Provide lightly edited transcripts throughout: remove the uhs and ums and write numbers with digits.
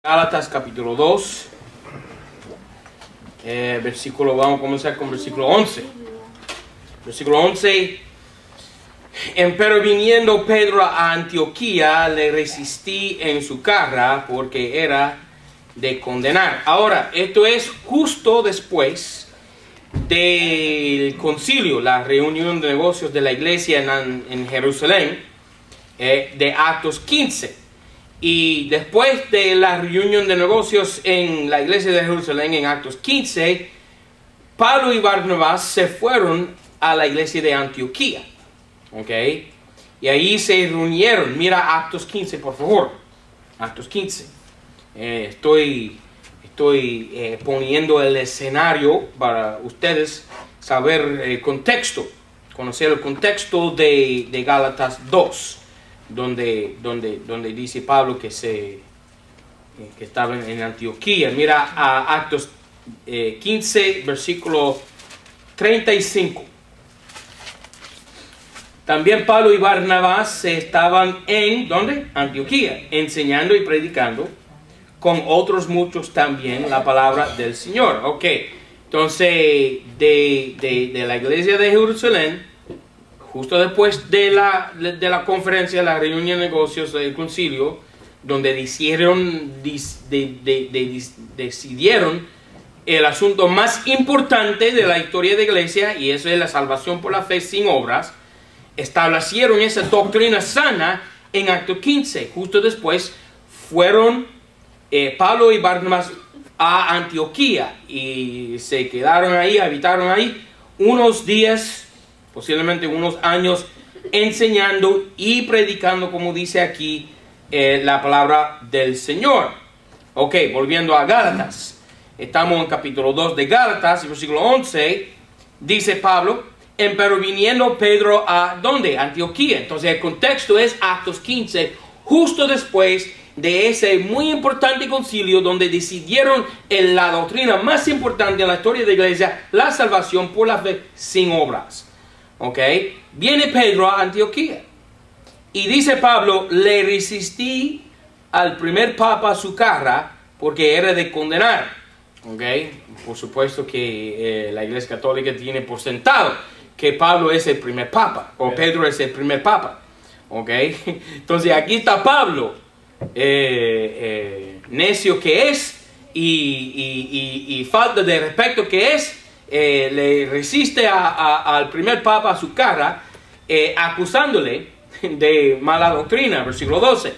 Gálatas capítulo 2, vamos a comenzar con versículo 11. Versículo 11, pero viniendo Pedro a Antioquía, le resistí en su carga porque era de condenar. Ahora, esto es justo después del concilio, la reunión de negocios de la iglesia en Jerusalén, de Actos 15. Y después de la reunión de negocios en la iglesia de Jerusalén en Actos 15, Pablo y Barnabás se fueron a la iglesia de Antioquía. ¿Ok? Y ahí se reunieron. Mira Actos 15, por favor. Actos 15. Estoy poniendo el escenario para ustedes saber el contexto, conocer el contexto de Gálatas 2. Donde dice Pablo que estaba en Antioquía. Mira a Actos 15, versículo 35. También Pablo y Barnabás estaban en, ¿dónde? Antioquía, enseñando y predicando con otros muchos también la palabra del Señor. Ok, entonces de la iglesia de Jerusalén, justo después de la conferencia, la reunión de negocios del concilio, donde decidieron el asunto más importante de la historia de la iglesia, y eso es la salvación por la fe sin obras, establecieron esa doctrina sana en Actos 15. Justo después fueron Pablo y Barnabás a Antioquía y se quedaron ahí, habitaron ahí unos días, posiblemente unos años, enseñando y predicando, como dice aquí, la palabra del Señor. Ok, volviendo a Gálatas. Estamos en capítulo 2 de Gálatas, versículo 11. Dice Pablo, pero viniendo Pedro a, ¿dónde? Antioquía. Entonces el contexto es Actos 15, justo después de ese muy importante concilio donde decidieron la doctrina más importante en la historia de la iglesia, la salvación por la fe sin obras. Ok, viene Pedro a Antioquía y dice Pablo, le resistí al primer papa a su carga porque era de condenar. Ok, por supuesto que la iglesia católica tiene por sentado que Pablo es el primer papa o Pedro es el primer papa. Ok, entonces aquí está Pablo, necio que es y falta de respeto que es. Le resiste al primer papa a su cara, acusándole de mala doctrina, versículo 12,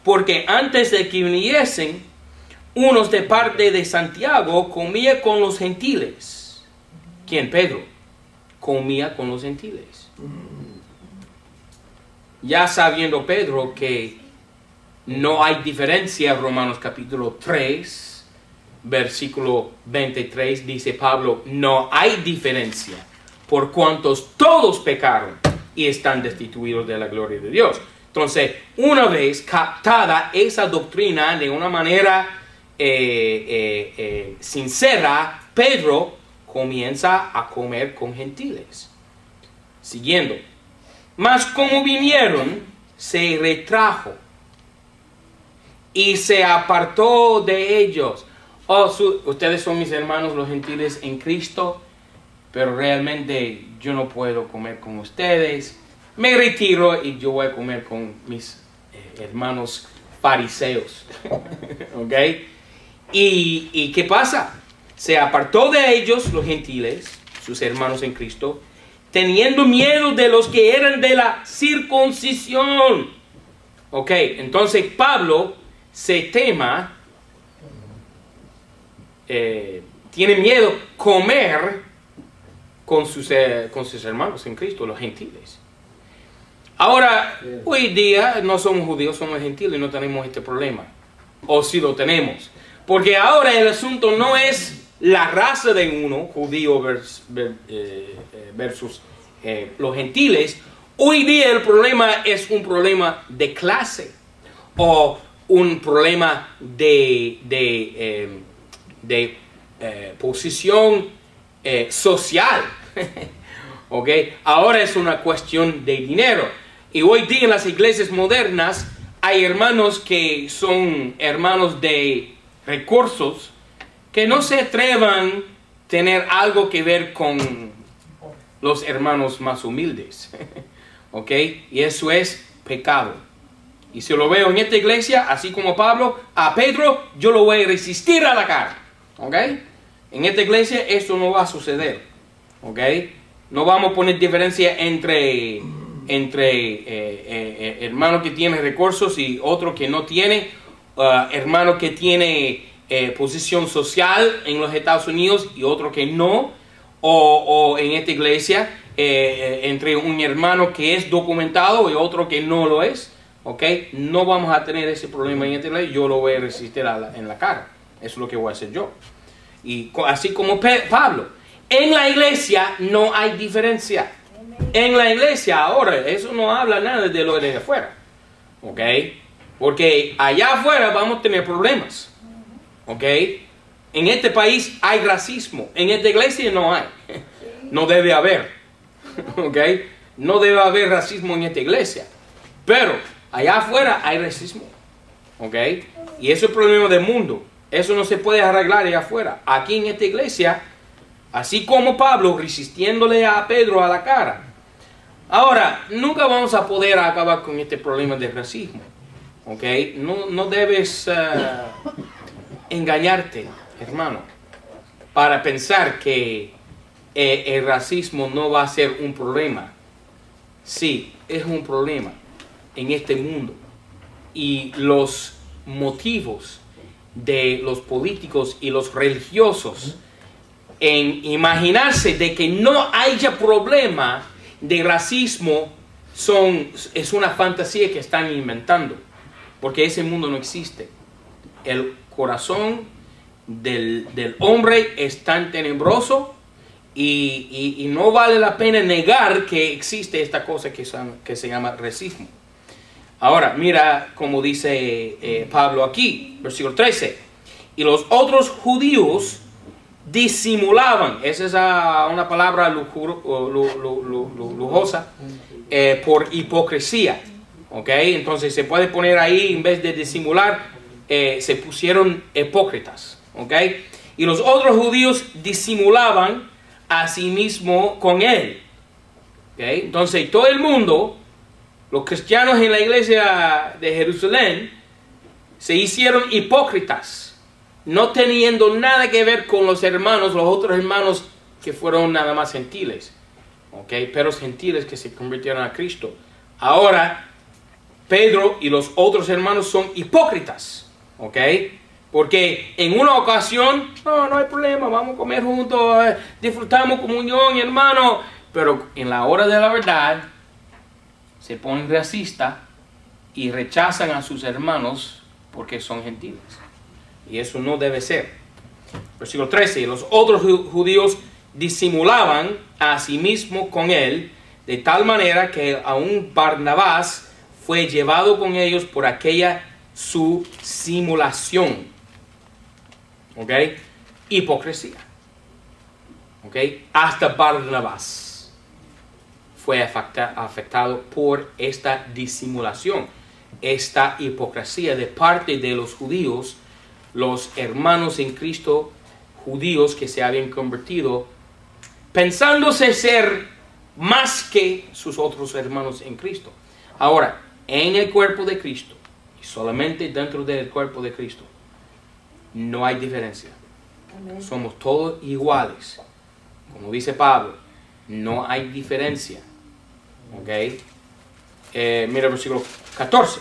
porque antes de que viniesen unos de parte de Santiago, comía con los gentiles. ¿Quién? Pedro. Comía con los gentiles. Ya sabiendo Pedro que no hay diferencia, Romanos capítulo 3, versículo 23, dice Pablo, no hay diferencia, por cuantos todos pecaron y están destituidos de la gloria de Dios. Entonces, una vez captada esa doctrina de una manera sincera, Pedro comienza a comer con gentiles. Siguiendo. Mas como vinieron, se retrajo y se apartó de ellos. Ustedes son mis hermanos los gentiles en Cristo, pero realmente yo no puedo comer con ustedes. Me retiro y yo voy a comer con mis hermanos fariseos. ¿Ok? ¿Y qué pasa? Se apartó de ellos los gentiles, sus hermanos en Cristo, teniendo miedo de los que eran de la circuncisión. Ok, entonces Pablo se tema. Tiene miedo comer con sus hermanos en Cristo, los gentiles. Ahora, hoy día no somos judíos, somos gentiles y no tenemos este problema. O si lo tenemos. Porque ahora el asunto no es la raza de uno, judío versus los gentiles. Hoy día el problema es un problema de clase o un problema de posición social. ¿Ok? Ahora es una cuestión de dinero. Y hoy día en las iglesias modernas hay hermanos que son hermanos de recursos que no se atrevan a tener algo que ver con los hermanos más humildes. ¿Ok? Y eso es pecado. Y si lo veo en esta iglesia, así como Pablo, a Pedro, yo lo voy a resistir a la cara. ¿Ok? En esta iglesia esto no va a suceder. ¿Ok? No vamos a poner diferencia entre hermano que tiene recursos y otro que no tiene, hermano que tiene posición social en los Estados Unidos y otro que no, o en esta iglesia entre un hermano que es documentado y otro que no lo es. ¿Ok? No vamos a tener ese problema en esta iglesia. Yo lo voy a resistir en la cara. Eso es lo que voy a hacer yo. Y así como Pablo, en la iglesia no hay diferencia. En la iglesia ahora, eso no habla nada de lo de afuera. ¿Ok? Porque allá afuera vamos a tener problemas. ¿Ok? En este país hay racismo. En esta iglesia no hay. No debe haber. ¿Ok? No debe haber racismo en esta iglesia. Pero allá afuera hay racismo. ¿Ok? Y eso es el problema del mundo. Eso no se puede arreglar allá afuera. Aquí en esta iglesia, así como Pablo resistiéndole a Pedro a la cara. Ahora, nunca vamos a poder acabar con este problema del racismo. ¿Ok? No debes engañarte, hermano, para pensar que el racismo no va a ser un problema. Sí, es un problema en este mundo. Y los motivos de los políticos y los religiosos en imaginarse de que no haya problema de racismo es una fantasía que están inventando, porque ese mundo no existe. El corazón del hombre es tan tenebroso y no vale la pena negar que existe esta cosa que se llama racismo. Ahora, mira cómo dice Pablo aquí, versículo 13. Y los otros judíos disimulaban, esa es una palabra lujosa, por hipocresía. ¿Ok? Entonces se puede poner ahí, en vez de disimular, se pusieron hipócritas. ¿Ok? Y los otros judíos disimulaban a sí mismo con él. ¿Ok? Entonces todo el mundo, los cristianos en la iglesia de Jerusalén, se hicieron hipócritas, no teniendo nada que ver con los otros hermanos que fueron nada más gentiles. ¿Ok? Pero gentiles que se convirtieron a Cristo. Ahora, Pedro y los otros hermanos son hipócritas. ¿Ok? Porque en una ocasión, no hay problema, vamos a comer juntos, disfrutamos comunión, hermano. Pero en la hora de la verdad, se ponen racistas y rechazan a sus hermanos porque son gentiles. Y eso no debe ser. Versículo 13. Los otros judíos disimulaban a sí mismo con él, de tal manera que aún Barnabás fue llevado con ellos por aquella su simulación. ¿Ok? Hipocresía. ¿Ok? Hasta Barnabás fue afectado por esta disimulación, esta hipocresía de parte de los judíos, los hermanos en Cristo judíos que se habían convertido, pensándose ser más que sus otros hermanos en Cristo. Ahora, en el cuerpo de Cristo, y solamente dentro del cuerpo de Cristo, no hay diferencia. Amén. Somos todos iguales. Como dice Pablo, no hay diferencia. ¿Ok? Mira el versículo 14.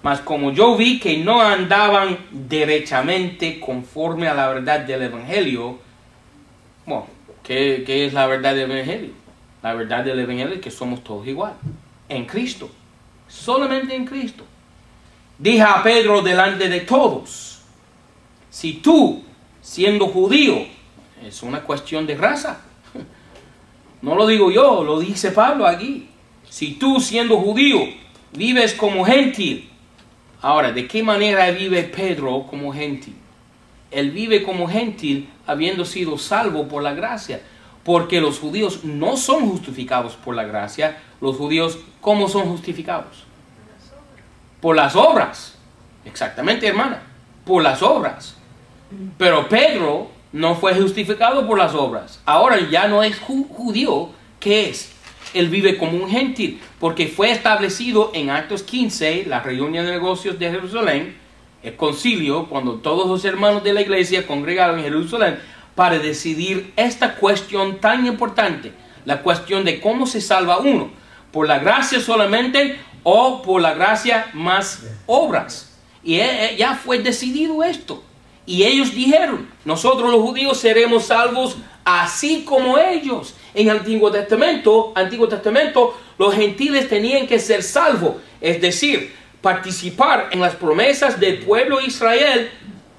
Mas como yo vi que no andaban derechamente conforme a la verdad del Evangelio. Bueno, ¿qué es la verdad del Evangelio? La verdad del Evangelio es que somos todos igual. En Cristo. Solamente en Cristo. Dije a Pedro delante de todos: si tú, siendo judío, es una cuestión de raza. No lo digo yo, lo dice Pablo aquí. Si tú, siendo judío, vives como gentil. Ahora, ¿de qué manera vive Pedro como gentil? Él vive como gentil habiendo sido salvo por la gracia. Porque los judíos no son justificados por la gracia. Los judíos, ¿cómo son justificados? por las obras. Exactamente, hermana, por las obras. Pero Pedro no fue justificado por las obras. Ahora ya no es judío. ¿Qué es? Él vive como un gentil, porque fue establecido en Actos 15, la reunión de negocios de Jerusalén, el concilio, cuando todos los hermanos de la iglesia congregaron en Jerusalén para decidir esta cuestión tan importante, la cuestión de cómo se salva uno, por la gracia solamente o por la gracia más obras. Y ya fue decidido esto. Y ellos dijeron, nosotros los judíos seremos salvos así como ellos. En el Antiguo Testamento, los gentiles tenían que ser salvos, es decir, participar en las promesas del pueblo de Israel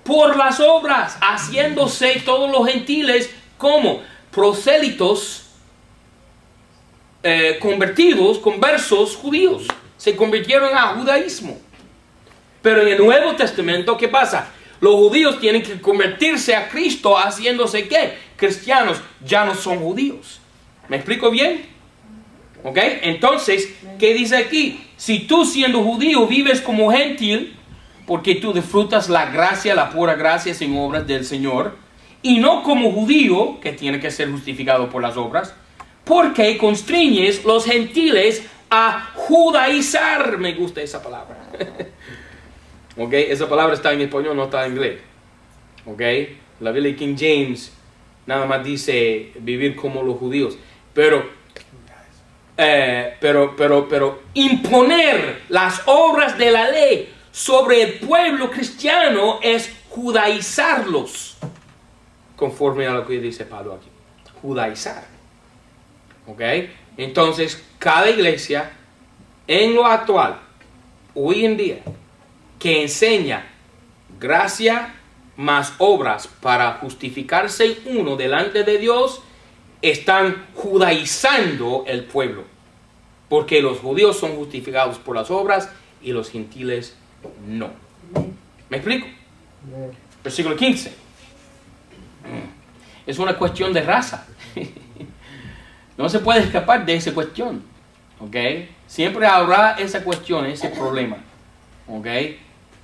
por las obras, haciéndose todos los gentiles como prosélitos conversos judíos. Se convirtieron a judaísmo. Pero en el Nuevo Testamento, ¿qué pasa? Los judíos tienen que convertirse a Cristo haciéndose ¿qué? Cristianos, ya no son judíos. ¿Me explico bien? ¿Ok? Entonces, ¿qué dice aquí? Si tú siendo judío vives como gentil, porque tú disfrutas la gracia, la pura gracia sin obras del Señor, y no como judío, que tiene que ser justificado por las obras, porque constriñes los gentiles a judaizar. Me gusta esa palabra. ¿Ok? Esa palabra está en español, no está en inglés. ¿Ok? La Biblia King James nada más dice vivir como los judíos. Pero imponer las obras de la ley sobre el pueblo cristiano es judaizarlos. Conforme a lo que dice Pablo aquí. Judaizar. ¿Ok? Entonces, cada iglesia en lo actual, hoy en día, que enseña gracia más obras para justificarse uno delante de Dios, están judaizando el pueblo. Porque los judíos son justificados por las obras y los gentiles no. ¿Me explico? Versículo 15. Es una cuestión de raza. No se puede escapar de esa cuestión. ¿Ok? Siempre habrá esa cuestión, ese problema. ¿Ok?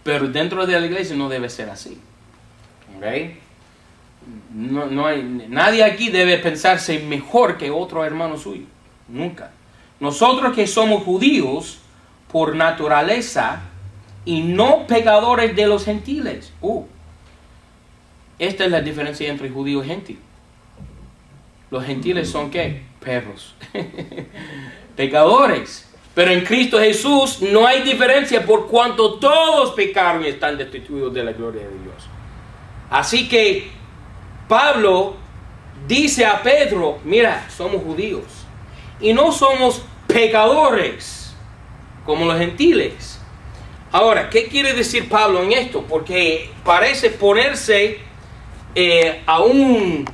Pero dentro de la iglesia no debe ser así. ¿Ok? Nadie aquí debe pensarse mejor que otro hermano suyo. Nunca. Nosotros que somos judíos por naturaleza y no pecadores de los gentiles. Esta es la diferencia entre judío y gentil. Los gentiles son ¿qué? Perros. Pecadores. Pero en Cristo Jesús no hay diferencia por cuanto todos pecaron y están destituidos de la gloria de Dios. Así que Pablo dice a Pedro, mira, somos judíos y no somos pecadores como los gentiles. Ahora, ¿qué quiere decir Pablo en esto? Porque parece ponerse a un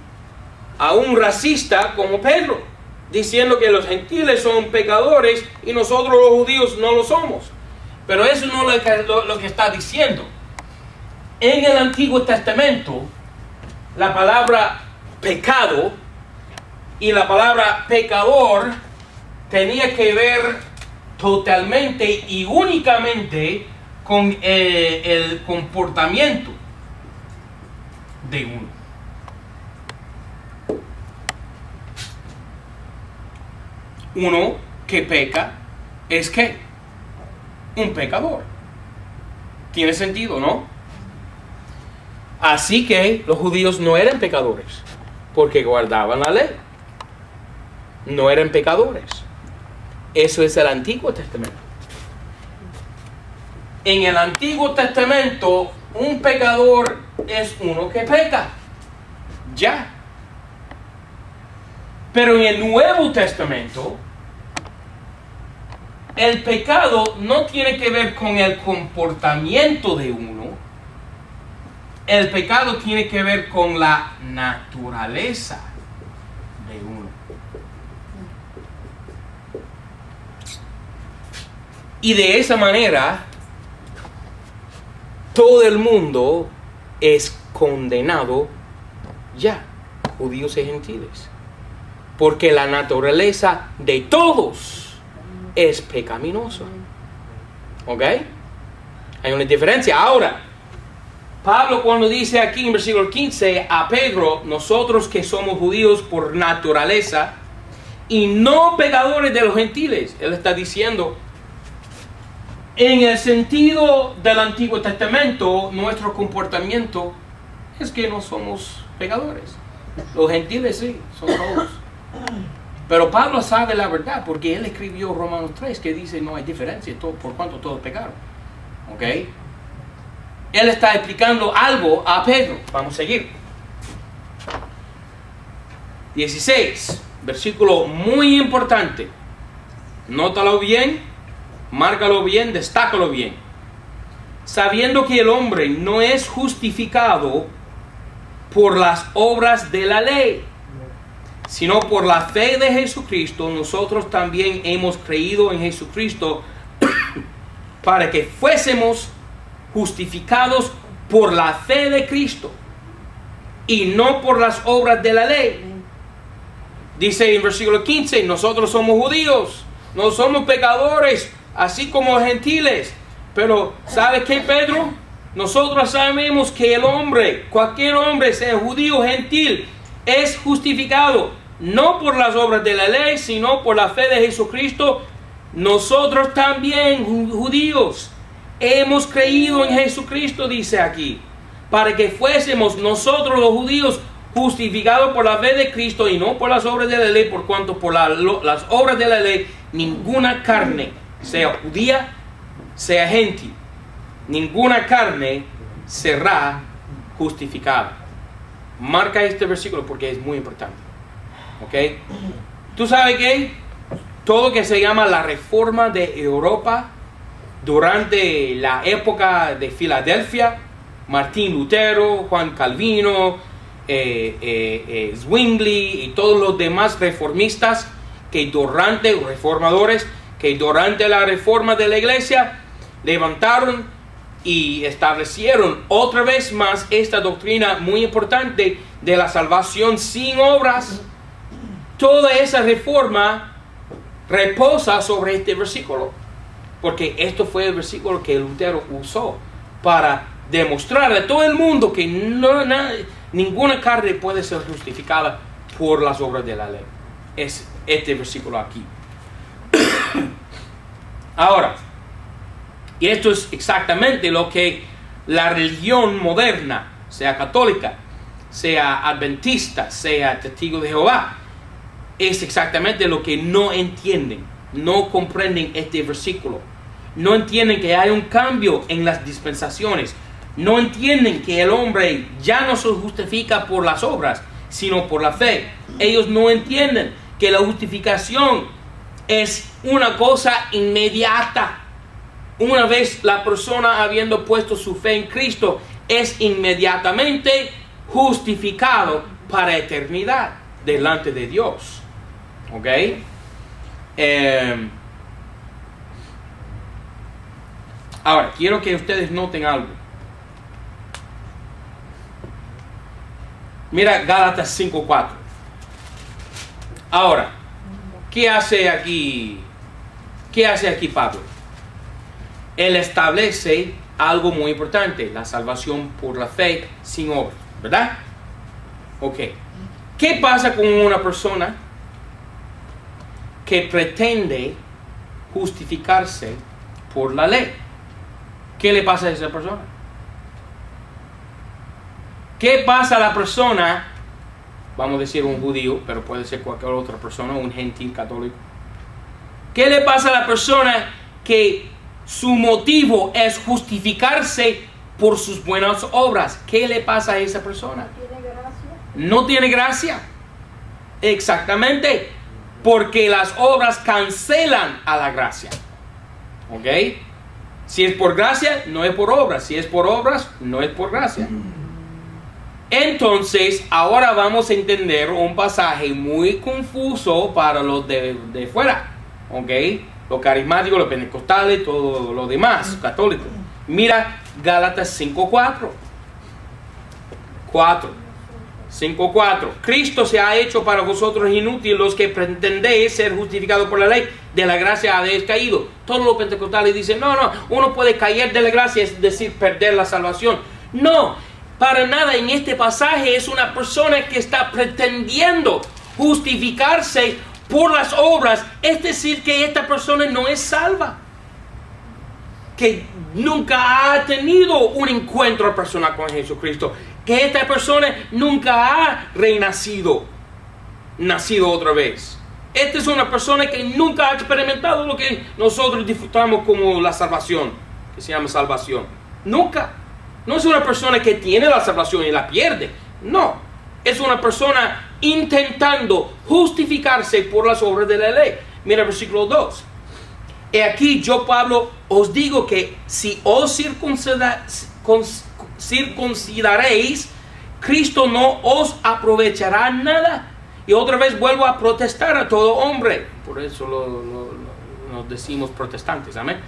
racista como Pedro, diciendo que los gentiles son pecadores y nosotros los judíos no lo somos. Pero eso no es lo que está diciendo. En el Antiguo Testamento, la palabra pecado y la palabra pecador tenía que ver totalmente y únicamente con el comportamiento de uno. Uno que peca es ¿qué? Un pecador. ¿Tiene sentido, no? Así que los judíos no eran pecadores porque guardaban la ley. No eran pecadores. Eso es el Antiguo Testamento. En el Antiguo Testamento, un pecador es uno que peca. Ya. Pero en el Nuevo Testamento, el pecado no tiene que ver con el comportamiento de uno. El pecado tiene que ver con la naturaleza de uno. Y de esa manera, todo el mundo es condenado ya, judíos y gentiles. Porque la naturaleza de todos es pecaminosa. ¿Ok? Hay una diferencia. Ahora, Pablo cuando dice aquí en versículo 15 a Pedro, nosotros que somos judíos por naturaleza y no pecadores de los gentiles, él está diciendo, en el sentido del Antiguo Testamento, nuestro comportamiento es que no somos pecadores. Los gentiles sí, son todos. Pero Pablo sabe la verdad porque él escribió Romanos 3 que dice no hay diferencia por cuanto todos pecaron. ¿Ok? Él está explicando algo a Pedro. Vamos a seguir. 16, versículo muy importante. Nótalo bien, márcalo bien, destácalo bien. Sabiendo que el hombre no es justificado por las obras de la ley, sino por la fe de Jesucristo, nosotros también hemos creído en Jesucristo para que fuésemos justificados por la fe de Cristo y no por las obras de la ley. Dice en versículo 15, nosotros somos judíos, no somos pecadores, así como gentiles. Pero, ¿sabe qué, Pedro? Nosotros sabemos que el hombre, cualquier hombre, sea judío o gentil, es justificado no por las obras de la ley, sino por la fe de Jesucristo. Nosotros también, judíos, hemos creído en Jesucristo, dice aquí, para que fuésemos nosotros los judíos justificados por la fe de Cristo y no por las obras de la ley, por cuanto por las obras de la ley ninguna carne, sea judía, sea gentil, ninguna carne será justificada. Marca este versículo porque es muy importante. ¿Ok? ¿Tú sabes qué? Todo lo que se llama la reforma de Europa durante la época de Filadelfia, Martín Lutero, Juan Calvino, Zwingli y todos los demás reformistas reformadores que durante la reforma de la iglesia levantaron y establecieron otra vez más esta doctrina muy importante de la salvación sin obras. Toda esa reforma reposa sobre este versículo, porque esto fue el versículo que Lutero usó para demostrar a todo el mundo que ninguna carne puede ser justificada por las obras de la ley. Es este versículo aquí. Ahora, y esto es exactamente lo que la religión moderna, sea católica, sea adventista, sea testigo de Jehová, es exactamente lo que no entienden, no comprenden este versículo. No entienden que hay un cambio en las dispensaciones. No entienden que el hombre ya no se justifica por las obras, sino por la fe. Ellos no entienden que la justificación es una cosa inmediata. Una vez la persona habiendo puesto su fe en Cristo, es inmediatamente justificado para eternidad delante de Dios. ¿Ok? Ahora, quiero que ustedes noten algo. Mira Gálatas 5:4. Ahora, ¿qué hace aquí Pablo? Él establece algo muy importante, la salvación por la fe sin obras, ¿verdad? Ok. ¿Qué pasa con una persona que pretende justificarse por la ley? ¿Qué le pasa a esa persona? ¿Qué pasa a la persona, vamos a decir un judío, pero puede ser cualquier otra persona, un gentil católico? ¿Qué le pasa a la persona que su motivo es justificarse por sus buenas obras? ¿Qué le pasa a esa persona? ¿No tiene gracia? No tiene gracia. Exactamente. Porque las obras cancelan a la gracia. ¿Ok? Si es por gracia, no es por obras. Si es por obras, no es por gracia. Entonces, ahora vamos a entender un pasaje muy confuso para los de fuera. ¿Ok? Los carismáticos, los pentecostales, todo lo demás, católicos. Mira Gálatas 5:4. 5:4. Cristo se ha hecho para vosotros inútil, los que pretendéis ser justificados por la ley, de la gracia habéis caído. Todos los pentecostales dicen, no, uno puede caer de la gracia, es decir, perder la salvación. No, para nada. En este pasaje es una persona que está pretendiendo justificarse por las obras, es decir, que esta persona no es salva, que nunca ha tenido un encuentro personal con Jesucristo, que esta persona nunca ha nacido otra vez. Esta es una persona que nunca ha experimentado lo que nosotros disfrutamos como la salvación, que se llama salvación. Nunca. No es una persona que tiene la salvación y la pierde. No. Es una persona intentando justificarse por las obras de la ley. Mira el versículo 2. He aquí yo, Pablo, os digo que si os circuncidaréis, Cristo no os aprovechará nada. Y otra vez vuelvo a protestar a todo hombre. Por eso nos decimos protestantes, amén.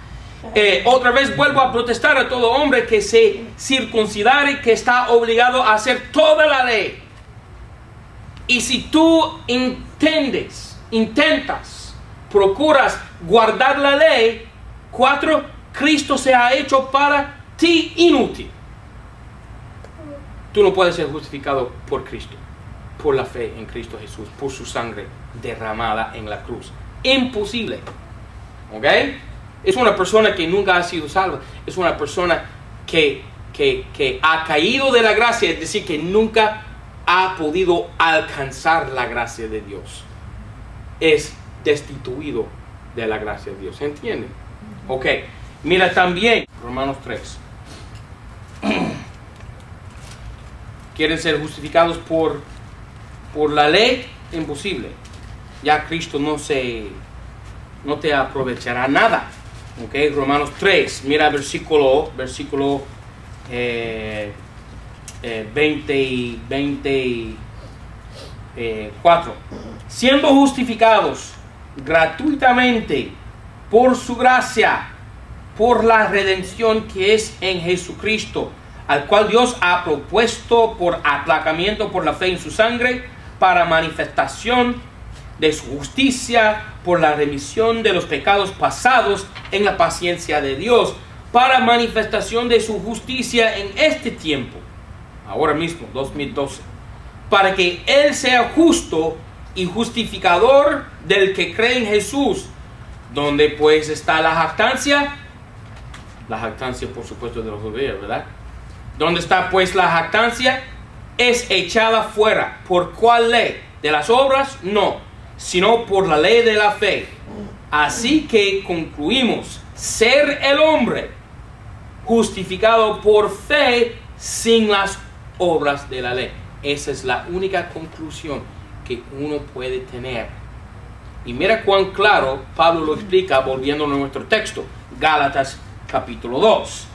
Otra vez vuelvo a protestar a todo hombre que se circuncidare, que está obligado a hacer toda la ley. Y si tú intentas, procuras guardar la ley, 4, Cristo se ha hecho para ti inútil. Tú no puedes ser justificado por Cristo, por la fe en Cristo Jesús, por su sangre derramada en la cruz. Imposible. ¿Ok? Es una persona que nunca ha sido salva. Es una persona que ha caído de la gracia, es decir, que nunca ha podido alcanzar la gracia de Dios. Es destituido de la gracia de Dios. ¿Se entiende? Ok. Mira también Romanos 3. ¿Quieren ser justificados por la ley? Imposible. Ya Cristo no te aprovechará nada. Ok, Romanos 3, mira versículo 24. Siendo justificados gratuitamente por su gracia, por la redención que es en Jesucristo, al cual Dios ha propuesto por aplacamiento por la fe en su sangre, para manifestación de su justicia, por la remisión de los pecados pasados en la paciencia de Dios, para manifestación de su justicia en este tiempo, ahora mismo, 2012, para que Él sea justo y justificador del que cree en Jesús. ¿Dónde pues está la jactancia? La jactancia, por supuesto, de los judíos, ¿verdad? ¿Dónde está pues la jactancia? Es echada fuera. ¿Por cuál ley? ¿De las obras? No, sino por la ley de la fe. Así que concluimos ser el hombre justificado por fe sin las obras de la ley. Esa es la única conclusión que uno puede tener. Y mira cuán claro Pablo lo explica volviendo a nuestro texto, Gálatas capítulo 2.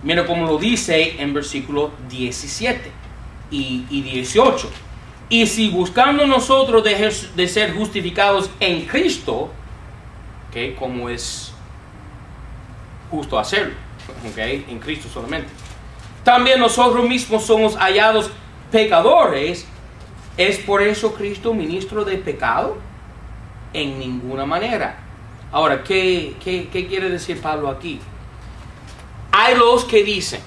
Mira cómo lo dice en versículo 17 y 18. Y si buscando nosotros de ser justificados en Cristo, ¿okay? Como es justo hacerlo, ¿okay? En Cristo solamente, también nosotros mismos somos hallados pecadores, ¿es por eso Cristo ministro de pecado? En ninguna manera. Ahora, ¿qué quiere decir Pablo aquí? Hay los que dicen,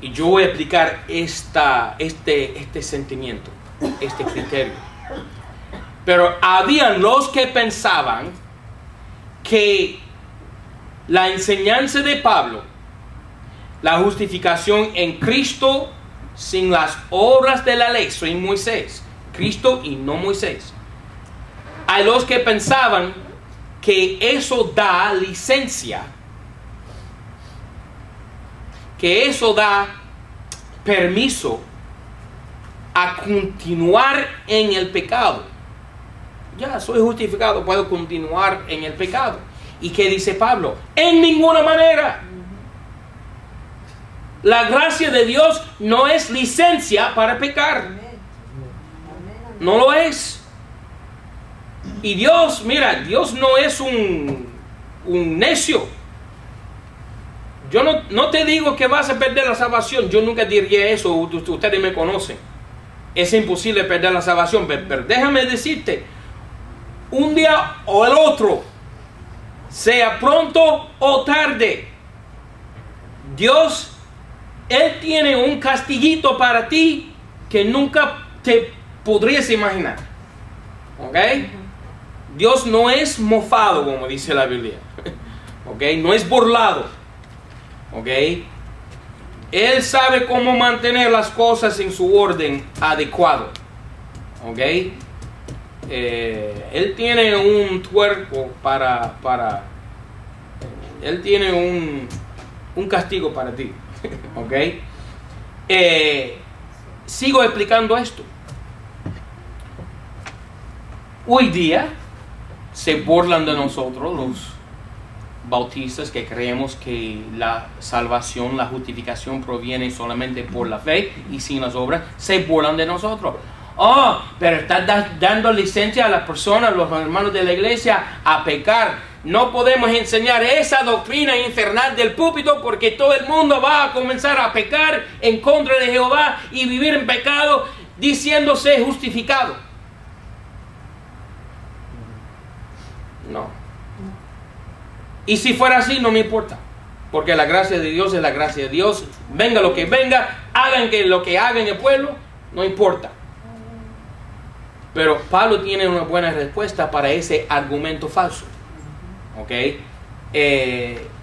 y yo voy a explicar este sentimiento, este criterio. Pero habían los que pensaban que la enseñanza de Pablo, la justificación en Cristo sin las obras de la ley, sin Moisés, Cristo y no Moisés. Hay los que pensaban que eso da licencia, que eso da permiso a continuar en el pecado. Ya soy justificado, puedo continuar en el pecado. ¿Y qué dice Pablo? En ninguna manera. La gracia de Dios no es licencia para pecar. No lo es. Y Dios, mira, Dios no es un necio. Yo no te digo que vas a perder la salvación. Yo nunca diría eso. Ustedes me conocen. Es imposible perder la salvación. Pero déjame decirte, un día o el otro, sea pronto o tarde, Dios, Él tiene un castiguito para ti que nunca te podrías imaginar. ¿Ok? Dios no es mofado, como dice la Biblia. ¿Ok? No es burlado. ¿Ok? Él sabe cómo mantener las cosas en su orden adecuado. ¿Ok? Él tiene un tuerco Él tiene un castigo para ti. ¿Ok? Sigo explicando esto. Hoy día se burlan de nosotros los bautistas que creemos que la salvación, la justificación proviene solamente por la fe y sin las obras. Se burlan de nosotros. Oh, pero estás dando licencia a las personas, los hermanos de la iglesia, a pecar. No podemos enseñar esa doctrina infernal del púlpito porque todo el mundo va a comenzar a pecar en contra de Jehová y vivir en pecado diciéndose justificado. No. Y si fuera así, no me importa. Porque la gracia de Dios es la gracia de Dios. Venga lo que venga, hagan lo que hagan el pueblo, no importa. Pero Pablo tiene una buena respuesta para ese argumento falso. ¿Ok?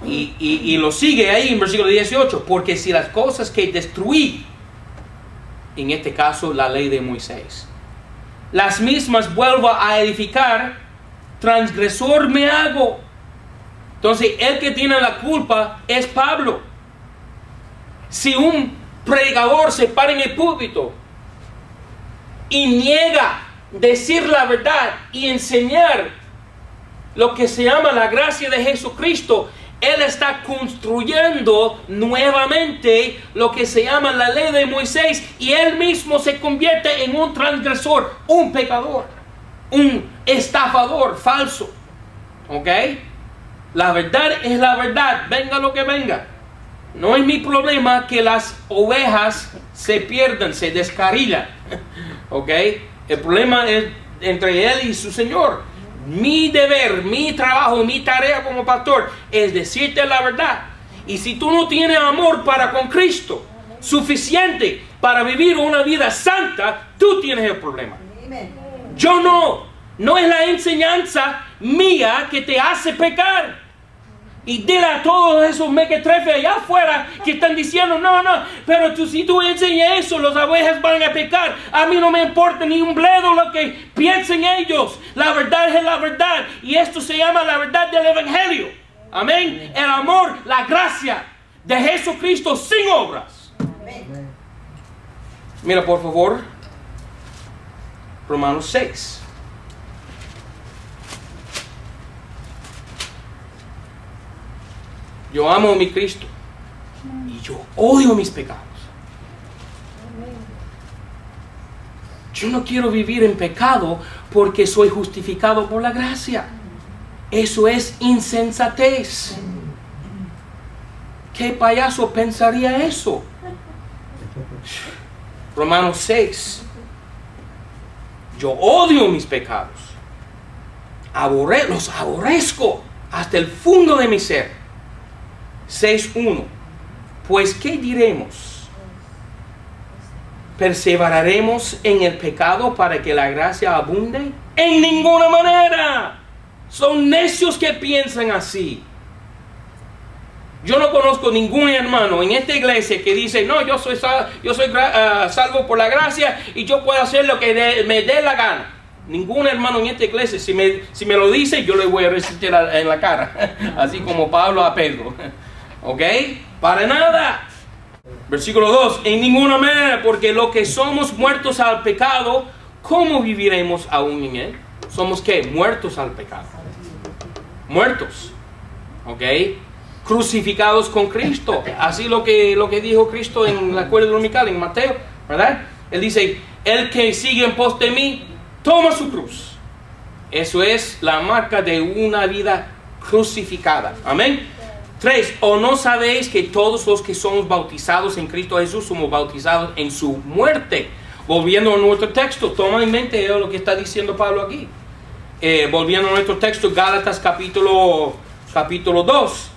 Y lo sigue ahí en versículo 18. Porque si las cosas que destruí, en este caso la ley de Moisés, las mismas vuelvo a edificar, transgresor me hago. Entonces, el que tiene la culpa es Pablo. Si un predicador se para en el púlpito y niega decir la verdad y enseñar lo que se llama la gracia de Jesucristo, él está construyendo nuevamente lo que se llama la ley de Moisés y él mismo se convierte en un transgresor, un pecador, un estafador falso. ¿Ok? La verdad es la verdad, venga lo que venga. No es mi problema que las ovejas se pierdan, se descarrilan. ¿Ok? El problema es entre él y su Señor. Mi deber, mi trabajo, mi tarea como pastor es decirte la verdad. Y si tú no tienes amor para con Cristo suficiente para vivir una vida santa, tú tienes el problema. Yo no. No es la enseñanza mía que te hace pecar. Y dile a todos esos mequetrefes allá afuera que están diciendo, no, pero si tú enseñas eso, las ovejas van a pecar. A mí no me importa ni un bledo lo que piensen ellos. La verdad es la verdad. Y esto se llama la verdad del Evangelio. Amén. El amor, la gracia de Jesucristo sin obras. Amén. Mira, por favor, Romanos 6. Yo amo a mi Cristo y yo odio mis pecados. Yo no quiero vivir en pecado porque soy justificado por la gracia. Eso es insensatez. ¿Qué payaso pensaría eso? Romanos 6. Yo odio mis pecados. Los aborrezco hasta el fondo de mi ser. 6.1. Pues ¿qué diremos? ¿Perseveraremos en el pecado para que la gracia abunde? En ninguna manera. Son necios que piensan así. Yo no conozco ningún hermano en esta iglesia que dice, no, yo soy salvo por la gracia y yo puedo hacer lo que me dé la gana. Ningún hermano en esta iglesia, si me lo dice, yo le voy a resistir en la cara. Así como Pablo a Pedro. ¿Ok? Para nada. Versículo 2. En ninguna manera, porque lo que somos muertos al pecado, ¿cómo viviremos aún en él? ¿Somos qué? Muertos al pecado. Muertos. ¿Ok? Crucificados con Cristo. Así lo que dijo Cristo en la escuela dominical, en Mateo, ¿verdad? Él dice, el que sigue en pos de mí, toma su cruz. Eso es la marca de una vida crucificada. Amén. 3. ¿O no sabéis que todos los que somos bautizados en Cristo Jesús somos bautizados en su muerte? Volviendo a nuestro texto, toma en mente lo que está diciendo Pablo aquí. Volviendo a nuestro texto, Gálatas capítulo 2,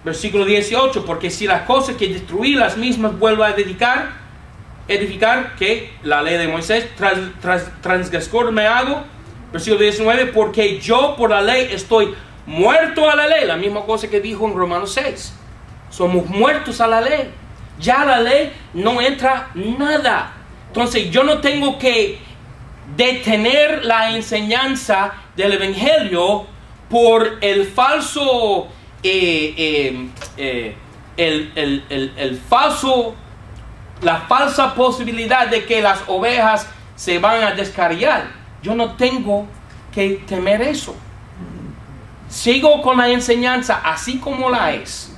versículo 18. Porque si las cosas que destruí las mismas vuelvo a edificar, que la ley de Moisés, transgresor me hago. Versículo 19, porque yo por la ley estoy muerto a la ley. La misma cosa que dijo en Romanos 6. Somos muertos a la ley. Ya la ley no entra nada. Entonces yo no tengo que detener la enseñanza del Evangelio por el falso, la falsa posibilidad de que las ovejas se van a descarriar. Yo no tengo que temer eso. Sigo con la enseñanza así como la es,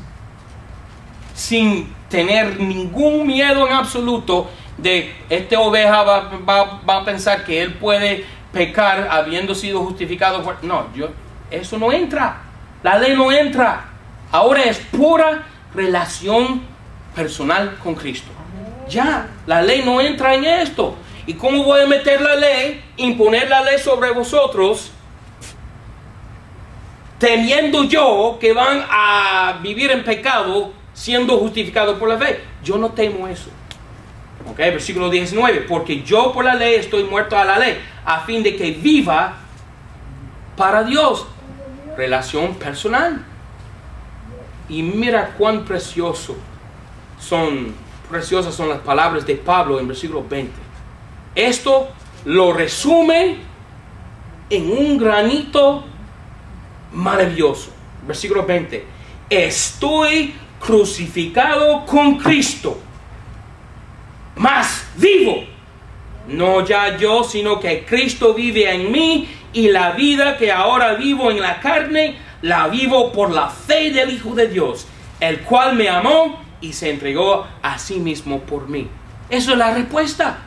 sin tener ningún miedo en absoluto de esta oveja va a pensar que él puede pecar habiendo sido justificado. No, eso no entra. La ley no entra. Ahora es pura relación personal con Cristo. Ya, la ley no entra en esto. ¿Y cómo voy a meter la ley, imponer la ley sobre vosotros, temiendo yo que van a vivir en pecado siendo justificados por la fe? Yo no temo eso. Ok, versículo 19. Porque yo por la ley estoy muerto a la ley, a fin de que viva para Dios. Relación personal. Y mira cuán preciosas son las palabras de Pablo en versículo 20. Esto lo resume en un granito maravilloso. Versículo 20. Estoy crucificado con Cristo, mas vivo, no ya yo, sino que Cristo vive en mí, y la vida que ahora vivo en la carne, la vivo por la fe del Hijo de Dios, el cual me amó y se entregó a sí mismo por mí. Eso es la respuesta.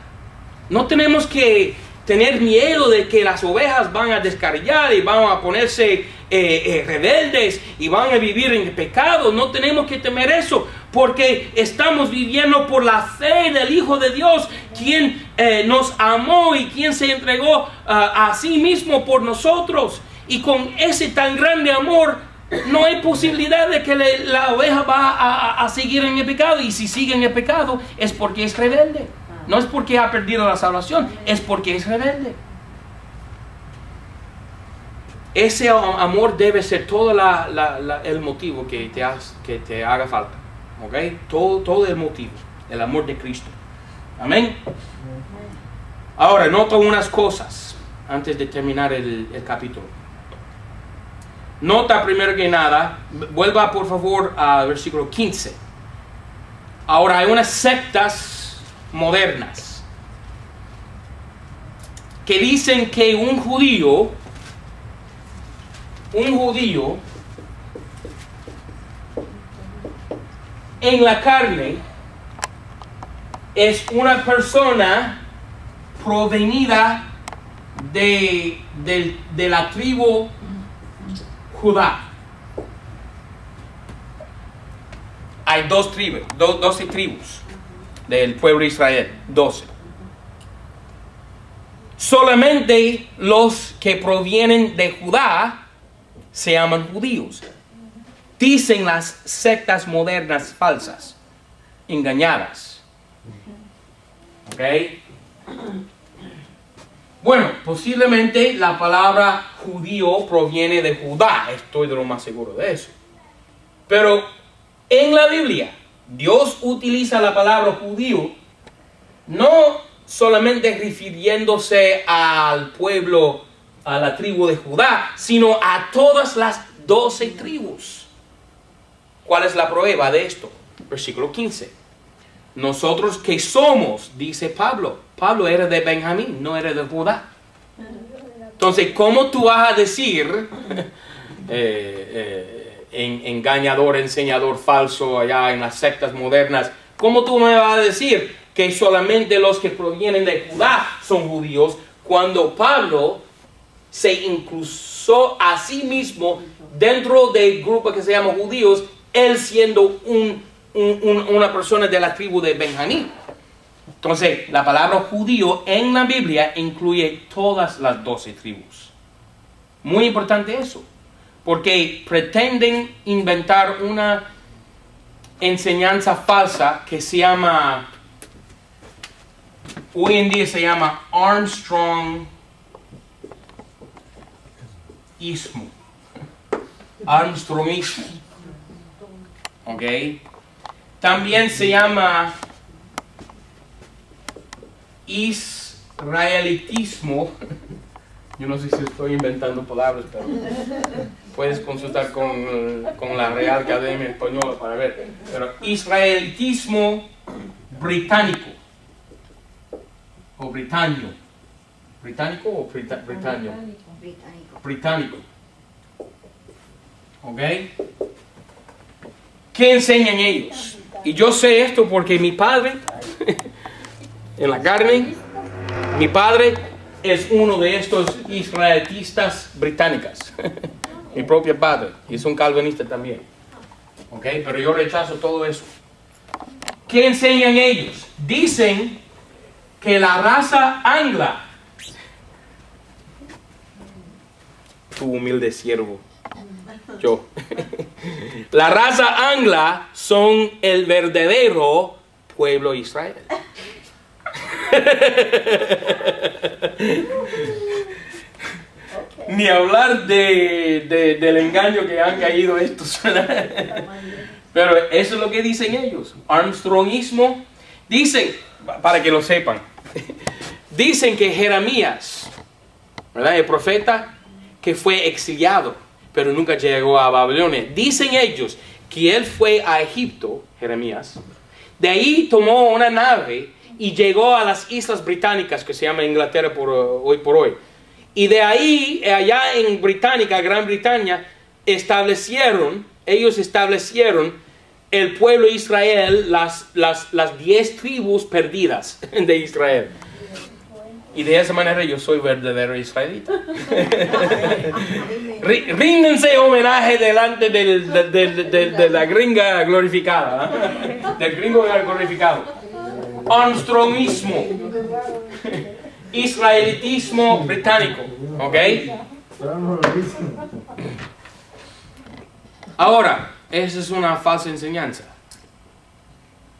No tenemos que tener miedo de que las ovejas van a descarriar y van a ponerse rebeldes y van a vivir en pecado. No tenemos que temer eso, porque estamos viviendo por la fe del Hijo de Dios, quien nos amó y quien se entregó a sí mismo por nosotros. Y con ese tan grande amor no hay posibilidad de que la oveja va a seguir en el pecado. Y si sigue en el pecado es porque es rebelde. No es porque ha perdido la salvación, es porque es rebelde. Ese amor debe ser todo el motivo que te haga falta. ¿Ok? Todo el motivo. El amor de Cristo. Amén. Ahora, noto unas cosas antes de terminar el capítulo. Nota primero que nada, vuelva por favor al versículo 15. Ahora, hay unas sectas modernas que dicen que un judío en la carne es una persona provenida de la tribu Judá. Hay 12 tribus del pueblo de Israel, 12. Solamente los que provienen de Judá se llaman judíos. Dicen las sectas modernas falsas, engañadas. ¿Ok? Bueno, posiblemente la palabra judío proviene de Judá. Estoy de lo más seguro de eso. Pero en la Biblia, Dios utiliza la palabra judío no solamente refiriéndose al pueblo, a la tribu de Judá, sino a todas las 12 tribus. ¿Cuál es la prueba de esto? Versículo 15. Nosotros que somos, dice Pablo. Pablo era de Benjamín, no era de Judá. Entonces, ¿cómo tú vas a decir engañador, enseñador falso allá en las sectas modernas? ¿Cómo tú me vas a decir que solamente los que provienen de Judá son judíos, cuando Pablo se incluyó a sí mismo dentro del grupo que se llama judíos él siendo una persona de la tribu de Benjamín. Entonces, la palabra judío en la Biblia incluye todas las 12 tribus. Muy importante eso, porque pretenden inventar una enseñanza falsa que se llama, hoy en día se llama Armstrongismo. Armstrongismo. ¿Ok? También se llama israelitismo. Yo no sé si estoy inventando palabras, pero puedes consultar con la Real Academia Española para ver. Pero israelitismo británico. O británico. ¿Británico o británico? Británico. ¿Ok? ¿Qué enseñan ellos? Y yo sé esto porque mi padre, en la carne, mi padre es uno de estos israelitistas británicas. Mi propio padre, y es un calvinista también. ¿Ok? Pero yo rechazo todo eso. ¿Qué enseñan ellos? Dicen que la raza angla, tu humilde siervo, yo, la raza angla son el verdadero pueblo de Israel. Ni hablar del engaño que han caído estos. Pero eso es lo que dicen ellos. Armstrongismo. Dicen, para que lo sepan, dicen que Jeremías, ¿verdad?, el profeta que fue exiliado, pero nunca llegó a Babilonia. Dicen ellos que él fue a Egipto, Jeremías. De ahí tomó una nave y llegó a las Islas Británicas, que se llama Inglaterra hoy por hoy. Y de ahí, allá en Británica, Gran Bretaña, ellos establecieron el pueblo de Israel, las 10 tribus perdidas de Israel. Y de esa manera yo soy verdadero israelita. Ríndense homenaje delante de la gringa glorificada. Del gringo glorificado. Armstrongismo. Israelitismo británico. ¿Ok? Ahora, esa es una falsa enseñanza.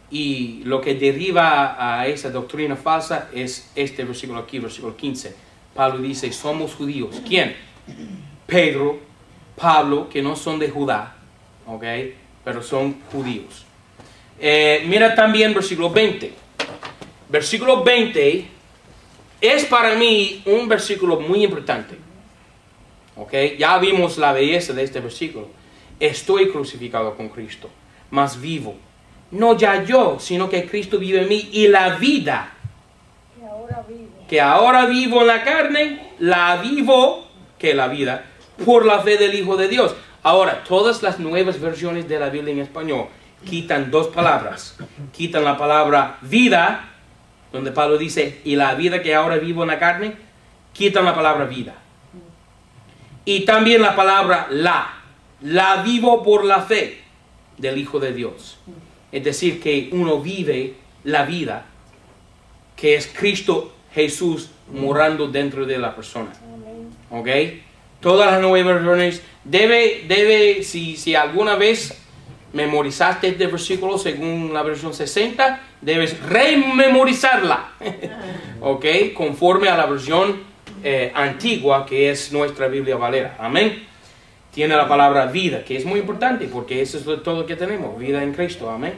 Y lo que deriva a esa doctrina falsa es este versículo aquí, versículo 15. Pablo dice, somos judíos. ¿Quién? Pedro, Pablo, que no son de Judá, ¿ok? Pero son judíos. Mira también versículo 20. Versículo 20 es para mí un versículo muy importante. ¿Ok? Ya vimos la belleza de este versículo. Estoy crucificado con Cristo, mas vivo. No ya yo, sino que Cristo vive en mí, y la vida que ahora vivo en la carne, la vivo, que la vida, por la fe del Hijo de Dios. Ahora, todas las nuevas versiones de la Biblia en español quitan 2 palabras. Quitan la palabra vida, donde Pablo dice, y la vida que ahora vivo en la carne, quitan la palabra vida. Y también la palabra la vivo por la fe del Hijo de Dios. Es decir, que uno vive la vida que es Cristo Jesús morando dentro de la persona. ¿Ok? Todas las nuevas versiones si alguna vez memorizaste este versículo según la versión 60, debes rememorizarla. ¿Ok? Conforme a la versión antigua, que es nuestra Biblia Valera. Amén. Tiene la palabra vida, que es muy importante, porque eso es todo lo que tenemos, vida en Cristo. Amén.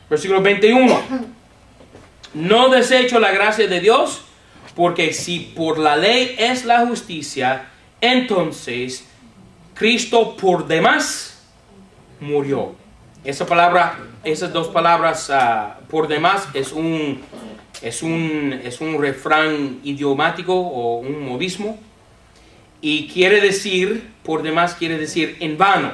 Versículo 21. No desecho la gracia de Dios, porque si por la ley es la justicia, entonces Cristo por demás murió. Esas 2 palabras, por demás, es un refrán idiomático o un modismo. Y quiere decir, por demás quiere decir en vano.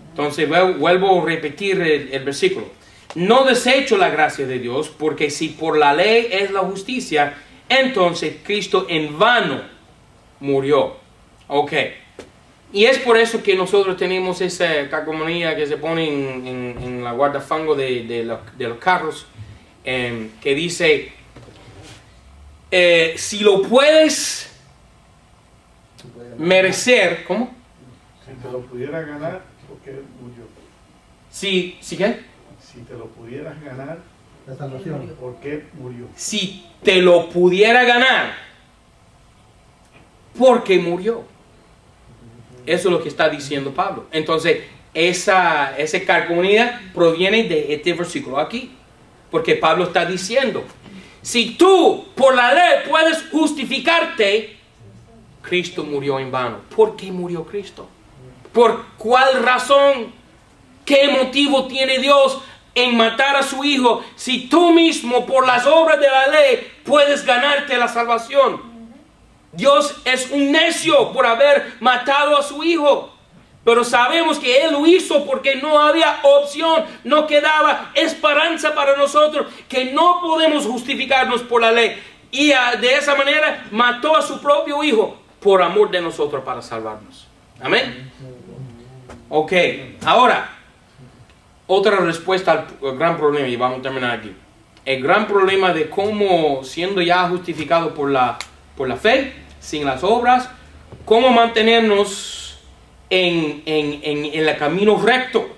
Entonces vuelvo a repetir el versículo. No desecho la gracia de Dios, porque si por la ley es la justicia, entonces Cristo en vano murió. Ok. Y es por eso que nosotros tenemos esa calcomanía que se pone en la guardafango de los carros, que dice, si lo puedes merecer, ¿cómo? Si te lo pudieras ganar, ¿por qué murió? ¿Sí qué? Si te lo pudieras ganar, La salvación. ¿por qué murió? Si te lo pudiera ganar, ¿por qué murió? Eso es lo que está diciendo Pablo. Entonces, esa calcomanía proviene de este versículo aquí. Porque Pablo está diciendo, si tú por la ley puedes justificarte, Cristo murió en vano. ¿Por qué murió Cristo? ¿Por cuál razón? ¿Qué motivo tiene Dios en matar a su Hijo si tú mismo por las obras de la ley puedes ganarte la salvación? Dios es un necio por haber matado a su Hijo. Pero sabemos que Él lo hizo porque no había opción, no quedaba esperanza para nosotros, que no podemos justificarnos por la ley. Y de esa manera mató a su propio Hijo por amor de nosotros para salvarnos. Amén. Ok, ahora, otra respuesta al gran problema, y vamos a terminar aquí. El gran problema de cómo, siendo ya justificado por la fe, sin las obras, cómo mantenernos en el camino recto.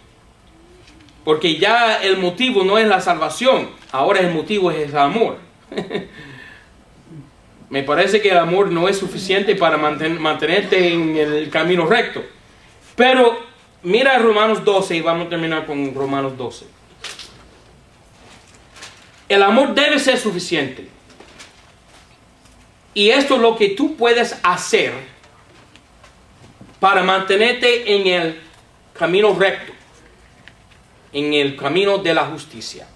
Porque ya el motivo no es la salvación, ahora el motivo es el amor. Me parece que el amor no es suficiente para mantenerte en el camino recto. Pero mira Romanos 12 y vamos a terminar con Romanos 12. El amor debe ser suficiente. Y esto es lo que tú puedes hacer para mantenerte en el camino recto, en el camino de la justicia.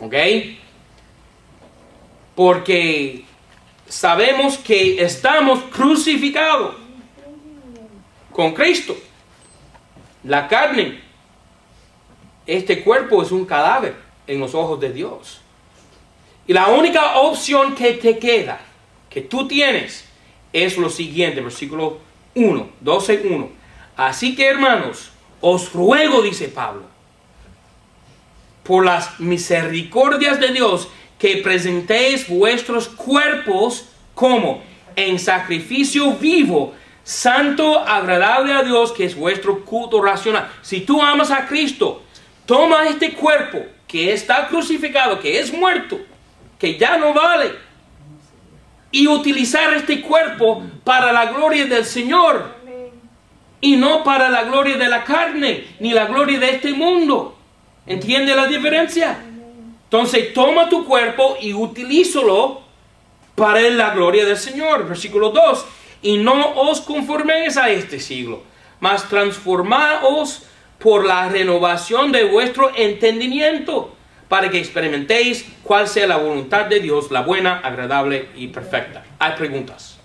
¿Ok? Porque sabemos que estamos crucificados con Cristo. La carne, este cuerpo es un cadáver en los ojos de Dios. Y la única opción que te queda, que tú tienes, es lo siguiente, versículo 12:1. Así que, hermanos, os ruego, dice Pablo, por las misericordias de Dios, que presentéis vuestros cuerpos como en sacrificio vivo, santo, agradable a Dios, que es vuestro culto racional. Si tú amas a Cristo, toma este cuerpo que está crucificado, que es muerto, que ya no vale, y utilizar este cuerpo para la gloria del Señor. Y no para la gloria de la carne, ni la gloria de este mundo. ¿Entiende la diferencia? Entonces toma tu cuerpo y utilízalo para la gloria del Señor. Versículo 2. Y no os conforméis a este siglo, mas transformaos por la renovación de vuestro entendimiento, para que experimentéis cuál sea la voluntad de Dios, la buena, agradable y perfecta. Hay preguntas.